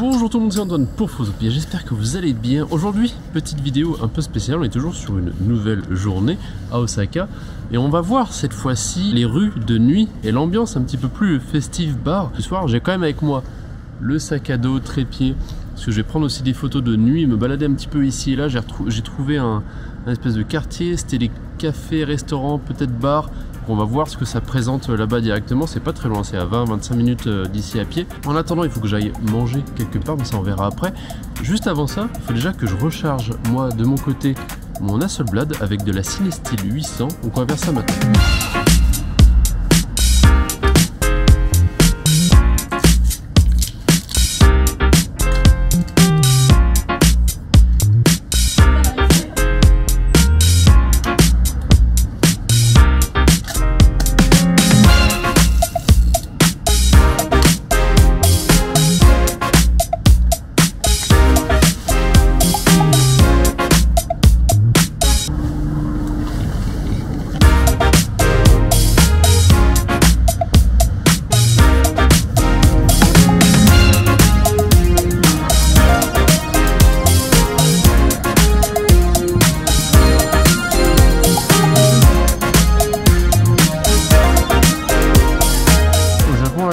Bonjour tout le monde, c'est Antoine pour Photopia, j'espère que vous allez bien. Aujourd'hui, petite vidéo un peu spéciale, on est toujours sur une nouvelle journée à Osaka et on va voir cette fois-ci les rues de nuit et l'ambiance un petit peu plus festive bar. Ce soir, j'ai quand même avec moi le sac à dos trépied parce que je vais prendre aussi des photos de nuit, me balader un petit peu ici et là. J'ai trouvé un espèce de quartier, c'était des cafés, restaurants, peut-être bars. On va voir ce que ça présente là-bas directement, c'est pas très loin, c'est à 20-25 minutes d'ici à pied. En attendant, il faut que j'aille manger quelque part, mais ça on verra après. Juste avant ça, il faut déjà que je recharge moi de mon côté mon Hasselblad avec de la Cinestill 800, donc on va faire ça maintenant.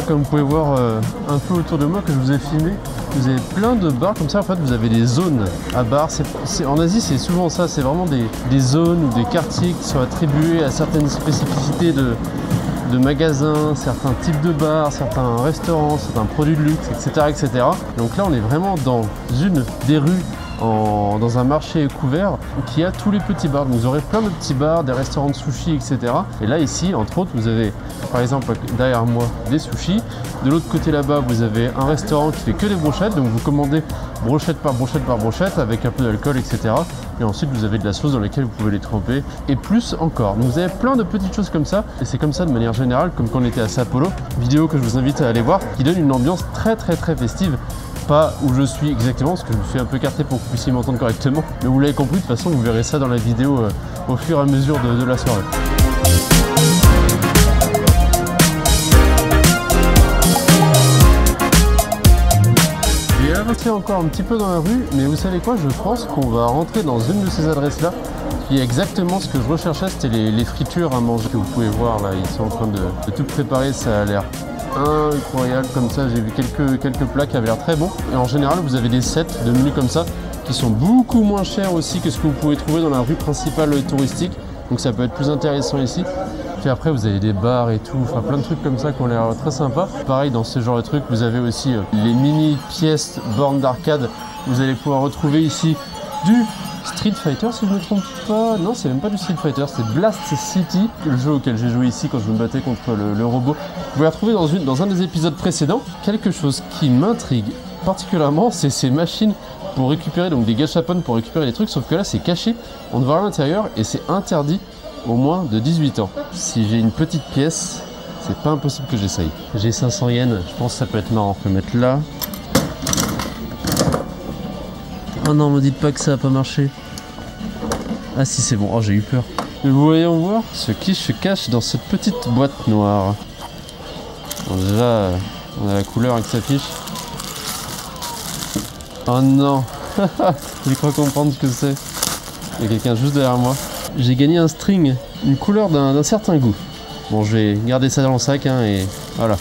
Comme vous pouvez voir un peu autour de moi que je vous ai filmé, vous avez plein de bars comme ça. En fait, vous avez des zones à bars. En Asie, c'est souvent ça, c'est vraiment des zones ou des quartiers qui sont attribués à certaines spécificités de magasins, certains types de bars, certains restaurants, certains produits de luxe, etc., etc. Donc là, on est vraiment dans une des rues dans un marché couvert qui a tous les petits bars. Donc vous aurez plein de petits bars, des restaurants de sushi, etc. Et là ici, entre autres, vous avez par exemple derrière moi des sushis. De l'autre côté là-bas, vous avez un restaurant qui fait que des brochettes. Donc vous commandez brochette par brochette par brochette avec un peu d'alcool, etc. Et ensuite vous avez de la sauce dans laquelle vous pouvez les tremper et plus encore. Donc vous avez plein de petites choses comme ça. Et c'est comme ça de manière générale, comme quand on était à Sapporo, vidéo que je vous invite à aller voir, qui donne une ambiance très festive. Pas où je suis exactement, parce que je me suis un peu écarté pour que vous puissiez m'entendre correctement. Mais vous l'avez compris, de toute façon, vous verrez ça dans la vidéo au fur et à mesure de la soirée. Je vais avancer encore un petit peu dans la rue, mais vous savez quoi, je pense qu'on va rentrer dans une de ces adresses-là. Qui est exactement ce que je recherchais, c'était les fritures à manger que vous pouvez voir là. Ils sont en train de tout préparer, ça a l'air incroyable comme ça. J'ai vu quelques plats qui avaient l'air très bons. Et en général, vous avez des sets de menus comme ça qui sont beaucoup moins chers aussi que ce que vous pouvez trouver dans la rue principale touristique. Donc ça peut être plus intéressant ici. Puis après, vous avez des bars et tout, enfin plein de trucs comme ça qui ont l'air très sympas. Pareil, dans ce genre de trucs, vous avez aussi les mini pièces bornes d'arcade. Vous allez pouvoir retrouver ici du Street Fighter, si je ne me trompe pas. Non, c'est même pas du Street Fighter, c'est Blast City, le jeu auquel j'ai joué ici quand je me battais contre le robot. Vous pouvez retrouver dans un des épisodes précédents quelque chose qui m'intrigue particulièrement, c'est ces machines pour récupérer, donc des gachapon pour récupérer les trucs, sauf que là c'est caché, on ne voit rien à l'intérieur et c'est interdit au moins de 18 ans. Si j'ai une petite pièce, c'est pas impossible que j'essaye. J'ai 500 yens, je pense que ça peut être marrant. Je peux mettre là. Oh non, me dites pas que ça a pas marché. Ah si, c'est bon. Oh, j'ai eu peur. Et voyons voir ce qui se cache dans cette petite boîte noire. Bon, déjà, on a la couleur qui s'affiche. Oh non. Je crois comprendre ce que c'est. Il y a quelqu'un juste derrière moi. J'ai gagné un string, une couleur d'un certain goût. Bon, je vais garder ça dans le sac hein, et voilà.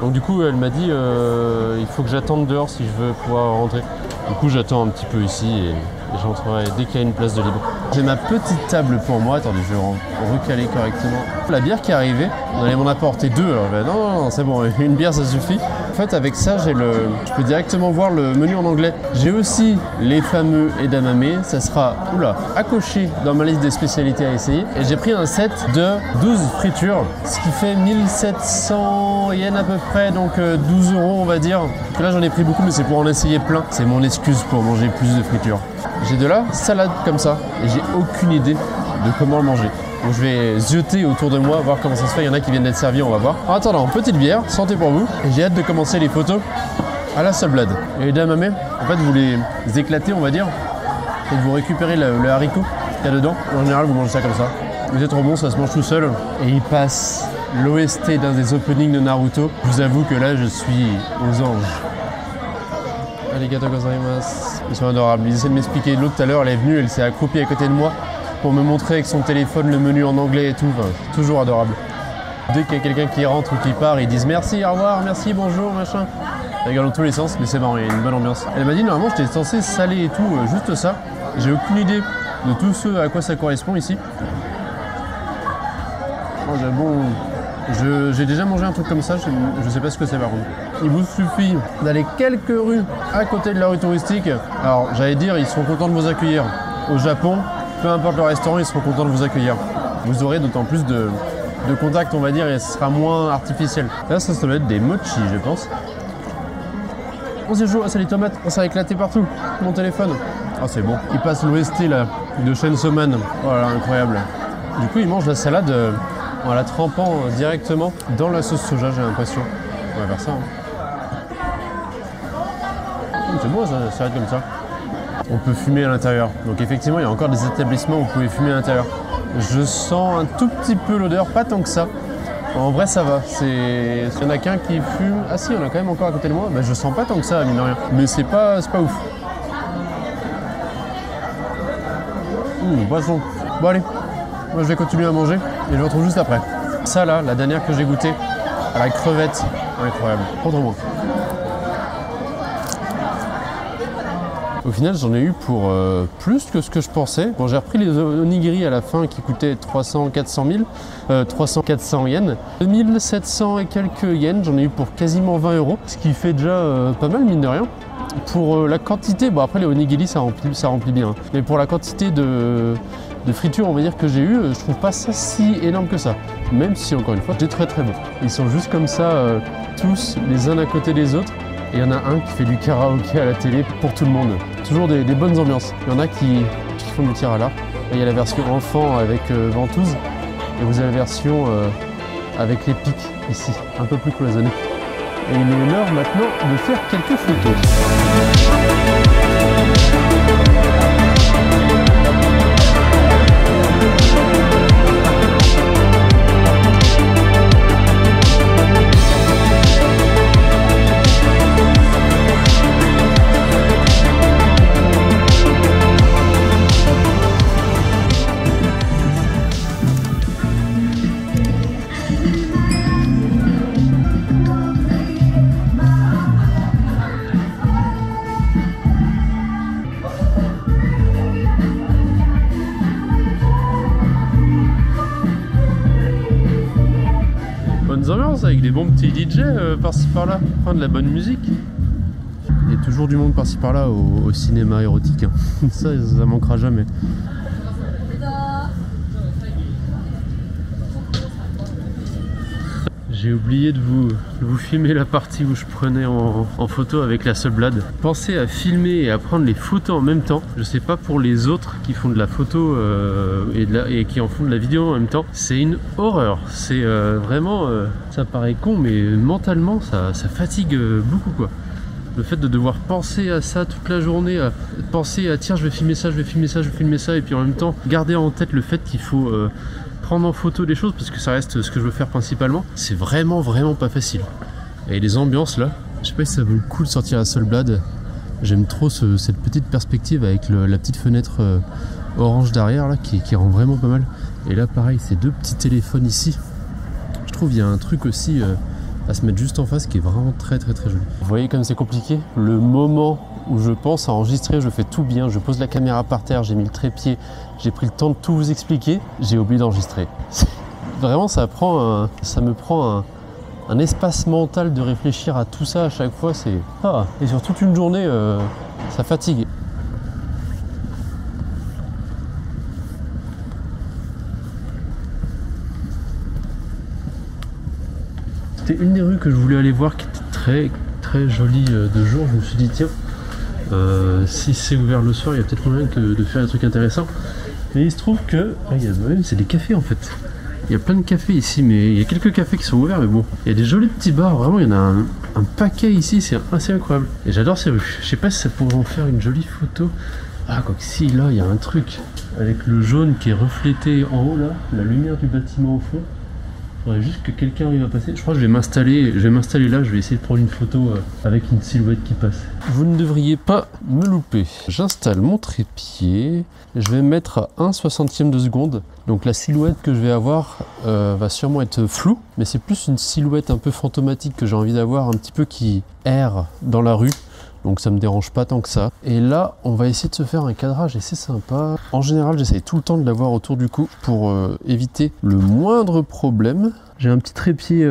Donc du coup elle m'a dit il faut que j'attende dehors si je veux pouvoir rentrer. Du coup j'attends un petit peu ici et j'entrerai dès qu'il y a une place de libre. J'ai ma petite table pour moi, attendez je vais recaler correctement. La bière qui est arrivée, on allait m'en apporter deux, alors non c'est bon, une bière ça suffit. En fait avec ça je peux directement voir le menu en anglais. J'ai aussi les fameux edamame, ça sera à cocher dans ma liste des spécialités à essayer. Et j'ai pris un set de 12 fritures, ce qui fait 1700 yens à peu près, donc 12 € on va dire. Donc là j'en ai pris beaucoup mais c'est pour en essayer plein, c'est mon excuse pour manger plus de fritures. J'ai de la salade comme ça et j'ai aucune idée de comment le manger. Donc je vais zioter autour de moi, voir comment ça se fait. Il y en a qui viennent d'être servis, on va voir. En attendant, petite bière, santé pour vous. Et j'ai hâte de commencer les photos à la seule blade. Et les dames à main, en fait vous les éclatez on va dire. Et vous récupérez le haricot qu'il y a dedans. En général vous mangez ça comme ça. Mais c'est trop bon, ça se mange tout seul. Et il passe l'OST d'un des openings de Naruto. Je vous avoue que là je suis aux anges. Arigato gozaimasu. Ils sont adorables. Ils essaient de m'expliquer. L'autre tout à l'heure elle est venue, elle s'est accroupie à côté de moi pour me montrer avec son téléphone le menu en anglais et tout. Enfin, toujours adorable. Dès qu'il y a quelqu'un qui rentre ou qui part, ils disent merci, au revoir, merci, bonjour, machin. Ça rigole dans tous les sens, mais c'est marrant, il y a une bonne ambiance. Elle m'a dit normalement j'étais censé saler et tout, juste ça. J'ai aucune idée de tout ce à quoi ça correspond ici. J'ai déjà mangé un truc comme ça, je sais pas ce que c'est par contre. Il vous suffit d'aller quelques rues à côté de la rue touristique. Alors j'allais dire, ils seront contents de vous accueillir. Au Japon, peu importe le restaurant, ils seront contents de vous accueillir. Vous aurez d'autant plus de contact, on va dire, et ce sera moins artificiel. Là, ça doit être des mochi, je pense. Oh, c'est chaud, c'est les tomates. Oh, ça a éclaté partout. Mon téléphone. Oh, c'est bon. Il passe l'OST là, de Chainsaw Man. Voilà, incroyable. Du coup, il mange la salade en la trempant directement dans la sauce soja, j'ai l'impression. On va faire ça. C'est bon, ça s'arrête comme ça. On peut fumer à l'intérieur. Donc effectivement, il y a encore des établissements où vous pouvez fumer à l'intérieur. Je sens un tout petit peu l'odeur, pas tant que ça. En vrai, ça va. Il y en a qu'un qui fume. Ah si, il y en a quand même encore à côté de moi. Bah, je sens pas tant que ça, mine de rien. Mais c'est pas ouf. Poisson. Bon allez, moi je vais continuer à manger et je vous retrouve juste après. Ça là, la dernière que j'ai goûtée, à la crevette, incroyable. Trop bon. Au final, j'en ai eu pour plus que ce que je pensais. Bon, j'ai repris les onigiri à la fin qui coûtaient 300-400 yens. 2700 et quelques yens, j'en ai eu pour quasiment 20 €, ce qui fait déjà pas mal, mine de rien. Pour la quantité, bon après les onigiri ça remplit bien, mais pour la quantité de friture on va dire que j'ai eu, je trouve pas ça si énorme que ça. Même si encore une fois, c'est très bon. Ils sont juste comme ça, tous les uns à côté des autres. Et il y en a un qui fait du karaoké à la télé pour tout le monde. Toujours des bonnes ambiances. Il y en a qui font du tir à l'arc. Il y a la version enfant avec ventouse. Et vous avez la version avec les pics ici, un peu plus cloisonnée. Et il est l'heure maintenant de faire quelques photos. Avec des bons petits DJ par-ci par-là, enfin de la bonne musique. Il y a toujours du monde par-ci par-là au cinéma érotique. Hein. Ça manquera jamais. J'ai oublié de vous filmer la partie où je prenais en photo avec la Hasselblad. Pensez à filmer et à prendre les photos en même temps. Je sais pas pour les autres qui font de la photo et qui en font de la vidéo en même temps. C'est une horreur. C'est vraiment... ça paraît con, mais mentalement, ça fatigue beaucoup, quoi. Le fait de devoir penser à ça toute la journée, à penser à tiens, je vais filmer ça, je vais filmer ça, je vais filmer ça, et puis en même temps, garder en tête le fait qu'il faut... prendre en photo des choses parce que ça reste ce que je veux faire principalement, c'est vraiment pas facile. Et les ambiances là, je sais pas si ça vaut le coup de sortir à Hasselblad. J'aime trop cette petite perspective avec la petite fenêtre orange derrière là qui rend vraiment pas mal. Et là pareil, ces deux petits téléphones ici, je trouve il y a un truc aussi à se mettre juste en face qui est vraiment très joli. Vous voyez comme c'est compliqué, le moment où je pense à enregistrer, je fais tout bien, je pose la caméra par terre, j'ai mis le trépied, j'ai pris le temps de tout vous expliquer, j'ai oublié d'enregistrer. Vraiment ça me prend un espace mental de réfléchir à tout ça à chaque fois, c'est... et sur toute une journée, ça fatigue. C'était une des rues que je voulais aller voir qui était très jolie de jour. Je me suis dit tiens, si c'est ouvert le soir, il y a peut-être moyen de faire des trucs intéressants. Mais il se trouve que c'est des cafés en fait. Il y a plein de cafés ici, mais il y a quelques cafés qui sont ouverts, mais bon. Il y a des jolis petits bars, vraiment, il y en a un paquet ici, c'est assez incroyable. Et j'adore ces rues. Je sais pas si ça pourrait en faire une jolie photo. Ah, quoi que si, là, il y a un truc avec le jaune qui est reflété en haut, là, la lumière du bâtiment au fond. Il faudrait juste que quelqu'un arrive à passer. Je crois que je vais m'installer là, je vais essayer de prendre une photo avec une silhouette qui passe. Vous ne devriez pas me louper. J'installe mon trépied, je vais mettre à 1/60e de seconde. Donc la silhouette que je vais avoir va sûrement être floue, mais c'est plus une silhouette un peu fantomatique que j'ai envie d'avoir, un petit peu qui erre dans la rue. Donc ça me dérange pas tant que ça. Et là, on va essayer de se faire un cadrage et c'est sympa. En général, j'essaye tout le temps de l'avoir autour du cou pour éviter le moindre problème. J'ai un petit trépied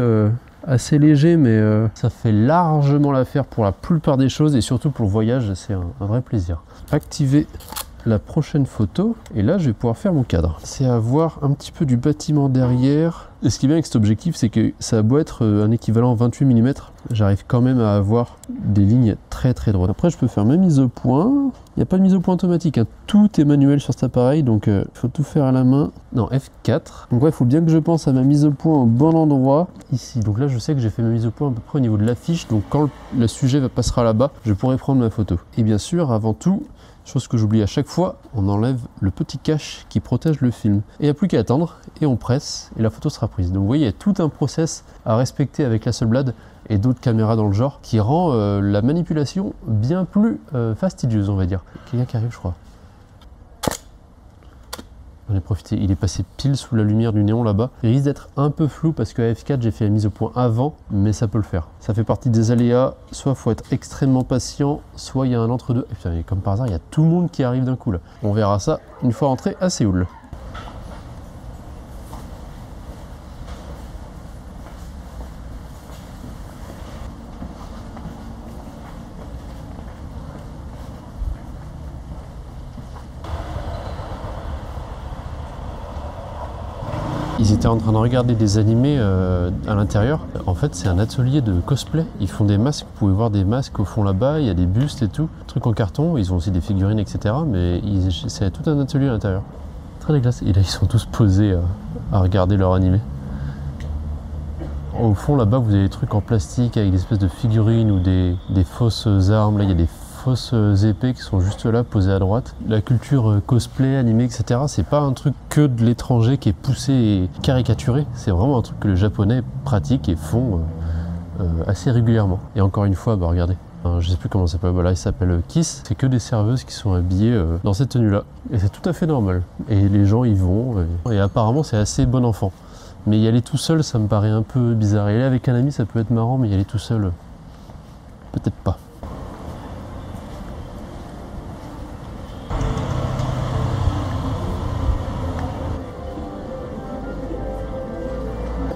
assez léger, mais ça fait largement l'affaire pour la plupart des choses et surtout pour le voyage, c'est un vrai plaisir. Activer la prochaine photo et là je vais pouvoir faire mon cadre. C'est à voir un petit peu du bâtiment derrière. Et ce qui est bien avec cet objectif, c'est que ça a beau être un équivalent 28 mm, j'arrive quand même à avoir des lignes très droites. Après je peux faire ma mise au point. Il n'y a pas de mise au point automatique, hein. Tout est manuel sur cet appareil, donc il faut tout faire à la main. Non, F4. Donc ouais, il faut bien que je pense à ma mise au point au bon endroit. Ici, donc là je sais que j'ai fait ma mise au point à peu près au niveau de l'affiche, donc quand le sujet passera là-bas, je pourrai prendre ma photo. Et bien sûr, avant tout, chose que j'oublie à chaque fois, on enlève le petit cache qui protège le film. Et il n'y a plus qu'à attendre, et on presse, et la photo sera prise. Donc vous voyez, il y a tout un process à respecter avec la Hasselblad et d'autres caméras dans le genre, qui rend la manipulation bien plus fastidieuse, on va dire. Quelqu'un qui arrive, je crois. J'en ai profité, il est passé pile sous la lumière du néon là-bas. Il risque d'être un peu flou parce qu'à F4 j'ai fait la mise au point avant, mais ça peut le faire. Ça fait partie des aléas, soit il faut être extrêmement patient, soit il y a un entre-deux. Et puis comme par hasard, il y a tout le monde qui arrive d'un coup là. On verra ça une fois rentré à Séoul. Ils étaient en train de regarder des animés à l'intérieur. En fait, c'est un atelier de cosplay. Ils font des masques. Vous pouvez voir des masques au fond là-bas. Il y a des bustes et tout. Trucs en carton. Ils ont aussi des figurines, etc. Mais c'est tout un atelier à l'intérieur. Très de glace. Et là, ils sont tous posés à regarder leur animé. Au fond là-bas, vous avez des trucs en plastique avec des espèces de figurines ou des fausses armes. Là, il y a des fausses épées qui sont juste là, posées à droite. La culture cosplay, animé, etc., c'est pas un truc que de l'étranger qui est poussé et caricaturé. C'est vraiment un truc que les Japonais pratiquent et font assez régulièrement. Et encore une fois, bah, regardez. Je sais plus comment ça s'appelle, voilà, il s'appelle Kiss. C'est que des serveuses qui sont habillées dans cette tenue-là. Et c'est tout à fait normal. Et les gens y vont. Et apparemment, c'est assez bon enfant. Mais y aller tout seul, ça me paraît un peu bizarre. Y aller avec un ami, ça peut être marrant, mais y aller tout seul, peut-être pas.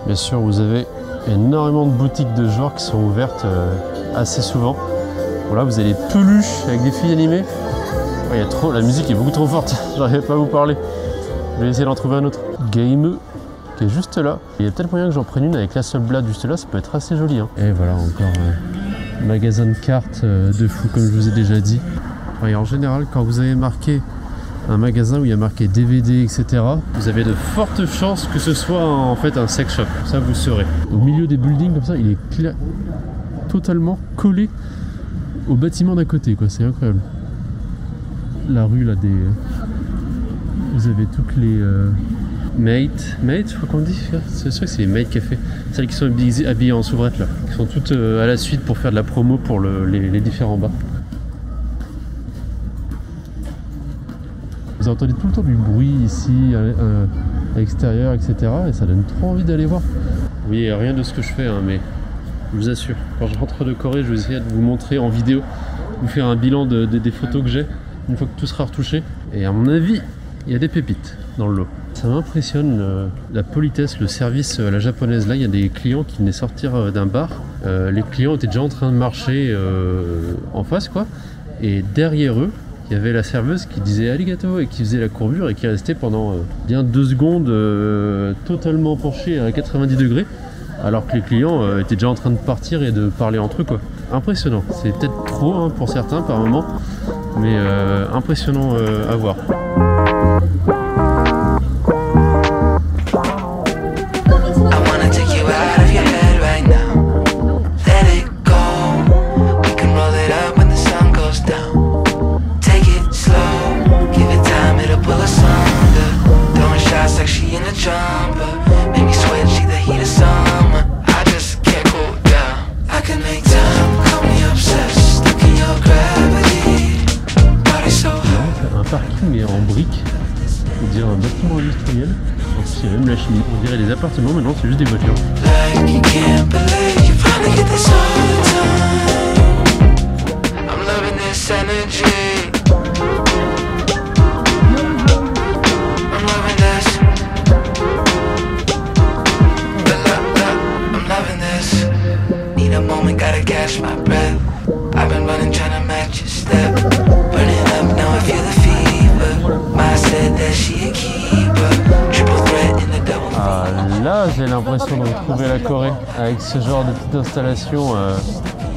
Bien sûr, vous avez énormément de boutiques de genre qui sont ouvertes assez souvent. Voilà, vous avez les peluches avec des filles animées. Oh, y a trop, la musique est beaucoup trop forte, j'arrive pas à vous parler. Je vais essayer d'en trouver un autre. Game qui est juste là. Il y a peut-être moyen que j'en prenne une avec la Hasselblad juste là, ça peut être assez joli. Hein. Et voilà, encore magasin de cartes de fou, comme je vous ai déjà dit. Et en général, quand vous avez marqué un magasin où il y a marqué DVD, etc., vous avez de fortes chances que ce soit en fait un sex shop. Ça, vous saurez. Au milieu des buildings comme ça, il est totalement collé au bâtiment d'à côté, quoi. C'est incroyable. La rue là, vous avez toutes les Mate, je crois qu'on dit. C'est sûr que c'est les Mate Café. Celles qui sont habillées en soubrette là, qui sont toutes à la suite pour faire de la promo pour les différents bars. Vous entendez tout le temps du bruit ici, à l'extérieur, etc. Et ça donne trop envie d'aller voir. Oui, rien de ce que je fais, hein, mais je vous assure, quand je rentre de Corée, je vais essayer de vous montrer en vidéo, vous faire un bilan des photos que j'ai, une fois que tout sera retouché. Et à mon avis, il y a des pépites dans le lot. Ça m'impressionne la politesse, le service à la japonaise. Là, il y a des clients qui venaient sortir d'un bar. Les clients étaient déjà en train de marcher en face, quoi. Et derrière eux, il y avait la serveuse qui disait arigato et qui faisait la courbure et qui restait pendant bien 2 secondes totalement penchée à 90 degrés, alors que les clients étaient déjà en train de partir et de parler entre eux, quoi. Impressionnant. C'est peut-être trop hein, pour certains par moment, mais impressionnant à voir. industriel. En plus, il y a même la chimie. On dirait des appartements, mais non, c'est juste des voitures. Ah, là, j'ai l'impression de retrouver la Corée avec ce genre de petite installation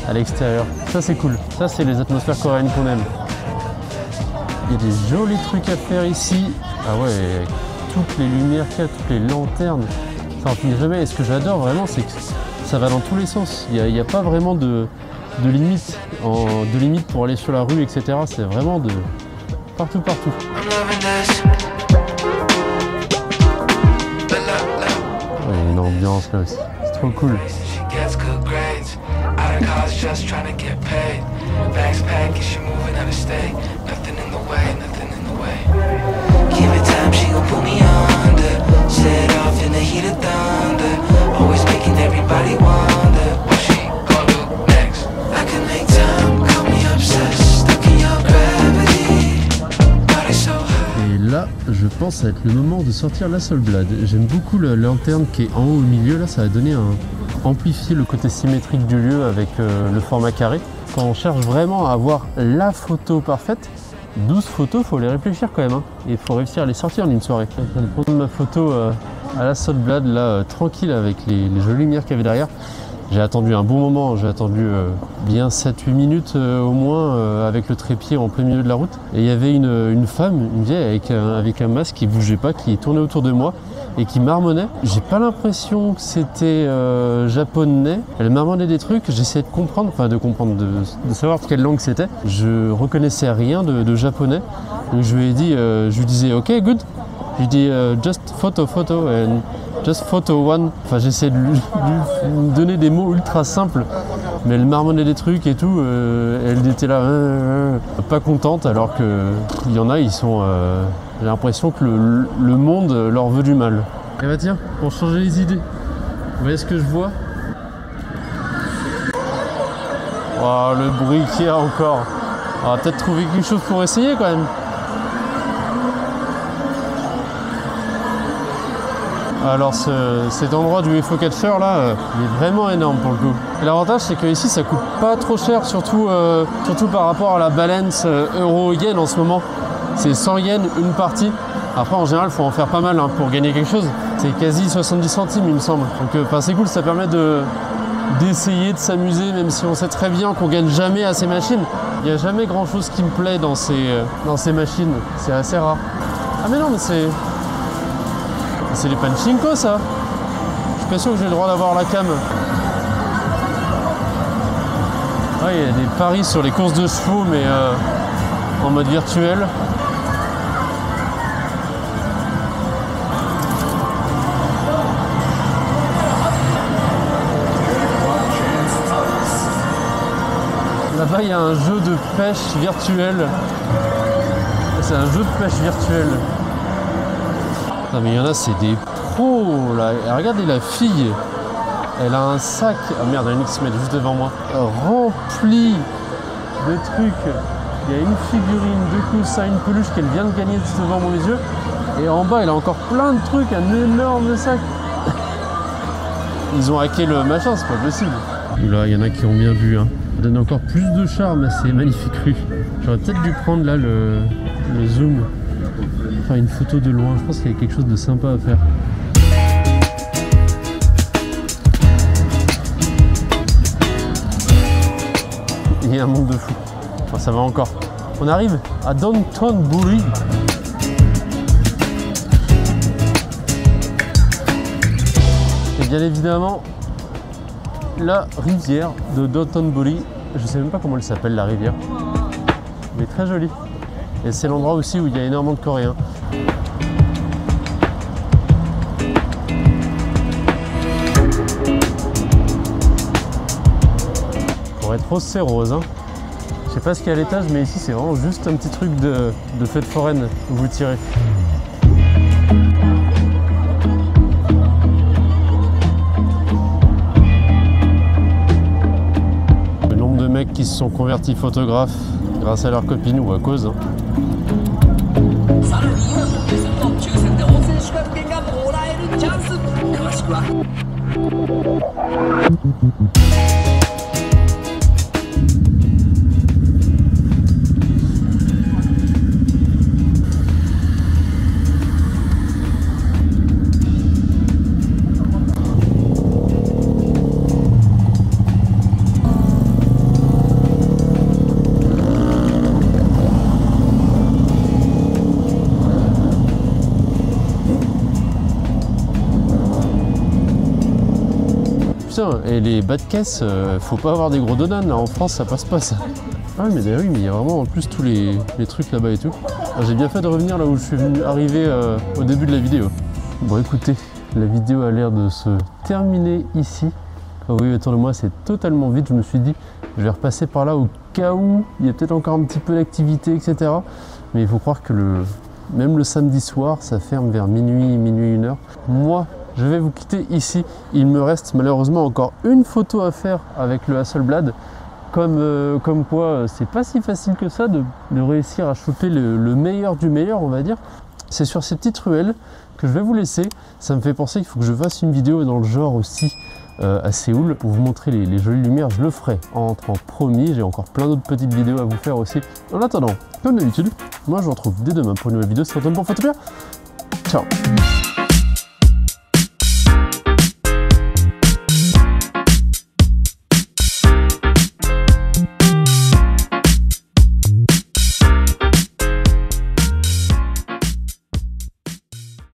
à l'extérieur. Ça, c'est cool. Ça, c'est les atmosphères coréennes qu'on aime. Il y a des jolis trucs à faire ici. Ah ouais, avec toutes les lumières qu'il y a, toutes les lanternes. Ça en finit jamais. Et ce que j'adore vraiment, c'est que ça va dans tous les sens. Il n'y a pas vraiment de limite, pour aller sur la rue, etc. C'est vraiment de partout. Il y a une ambiance là aussi. C'est trop cool. Là, je pense que ça va être le moment de sortir la Hasselblad. J'aime beaucoup la lanterne qui est en haut au milieu. Là, ça va donner amplifier le côté symétrique du lieu avec le format carré. Quand on cherche vraiment à avoir la photo parfaite, 12 photos, il faut les réfléchir quand même. Et il faut réussir à les sortir en une soirée. Je viens de prendre ma photo à la Hasselblad, là, tranquille, avec les jolies lumières qu'il y avait derrière. J'ai attendu un bon moment, j'ai attendu bien 7-8 minutes au moins avec le trépied en plein milieu de la route. Et il y avait une femme, une vieille avec un masque qui bougeait pas, qui tournait autour de moi et qui marmonnait. J'ai pas l'impression que c'était japonais. Elle marmonnait des trucs, j'essayais de savoir de quelle langue c'était. Je reconnaissais rien de japonais. Donc je lui ai dit, je lui disais ok good. Je lui dis just photo and just photo one. Enfin, j'essaie de lui donner des mots ultra simples, mais elle marmonnait des trucs et tout. Elle était là, pas contente, alors que il y en a, ils sont. J'ai l'impression que le monde leur veut du mal. Et bah tiens, pour changer les idées, vous voyez ce que je vois? Oh, le bruit qu'il y a encore. On va peut-être trouver quelque chose pour essayer quand même. Alors cet endroit du UFO Catcher là, il est vraiment énorme pour le coup. Et l'avantage c'est que ici ça coûte pas trop cher, surtout par rapport à la balance euro-yen en ce moment. C'est 100 yens une partie. Après en général il faut en faire pas mal pour gagner quelque chose. C'est quasi 70 centimes il me semble. Donc c'est cool, ça permet d'essayer de s'amuser, même si on sait très bien qu'on gagne jamais à ces machines. Il n'y a jamais grand chose qui me plaît dans ces machines, c'est assez rare. Ah mais non mais c'est les pachinko ça. Je suis pas sûr que j'ai le droit d'avoir la cam. Ouais, il y a des paris sur les courses de chevaux mais en mode virtuel. Là-bas il y a un jeu de pêche virtuel. C'est un jeu de pêche virtuel. Non mais il y en a, c'est des pros là. Et regardez la fille, elle a un sac, ah merde, il y en a une qui se met juste devant moi, rempli de trucs. Il y a une figurine, deux coussins, une peluche qu'elle vient de gagner juste devant mes yeux. Et en bas, elle a encore plein de trucs, un énorme sac. Ils ont hacké le machin, c'est pas possible. Là, il y en a qui ont bien vu, hein. Ça donne encore plus de charme à ces magnifiques rues. J'aurais peut-être dû prendre là le zoom. Faire une photo de loin, je pense qu'il y a quelque chose de sympa à faire. Il y a un monde de fou. Enfin, ça va encore. On arrive à Dotonbori. Et bien évidemment, la rivière de Dotonbori. Je sais même pas comment elle s'appelle la rivière, mais très jolie. Et c'est l'endroit aussi où il y a énormément de Coréens. Pour être rose, c'est rose. Hein. Je sais pas ce qu'il y a à l'étage, mais ici c'est vraiment juste un petit truc de fête foraine où vous tirez. se sont convertis photographes grâce à leur copine ou à cause. Hein. Putain, et les bas de caisse, faut pas avoir des gros donuts, là en France ça passe pas ça. Ah oui mais il y a vraiment en plus tous les trucs là-bas et tout. Ah, j'ai bien fait de revenir là où je suis venu arriver au début de la vidéo. Bon écoutez, la vidéo a l'air de se terminer ici. Ah oui, autour de moi c'est totalement vide, je me suis dit je vais repasser par là au cas où il y a peut-être encore un petit peu d'activité, etc. Mais il faut croire que même le samedi soir ça ferme vers minuit, 1h. Moi, je vais vous quitter ici. Il me reste malheureusement encore une photo à faire avec le Hasselblad. Comme quoi, c'est pas si facile que ça de réussir à choper le meilleur du meilleur, on va dire. C'est sur ces petites ruelles que je vais vous laisser. Ça me fait penser qu'il faut que je fasse une vidéo dans le genre aussi à Séoul pour vous montrer les jolies lumières. Je le ferai en rentrant, promis. J'ai encore plein d'autres petites vidéos à vous faire aussi. En attendant, comme d'habitude, moi je vous retrouve dès demain pour une nouvelle vidéo. C'est Antoine pour Photopia. Ciao.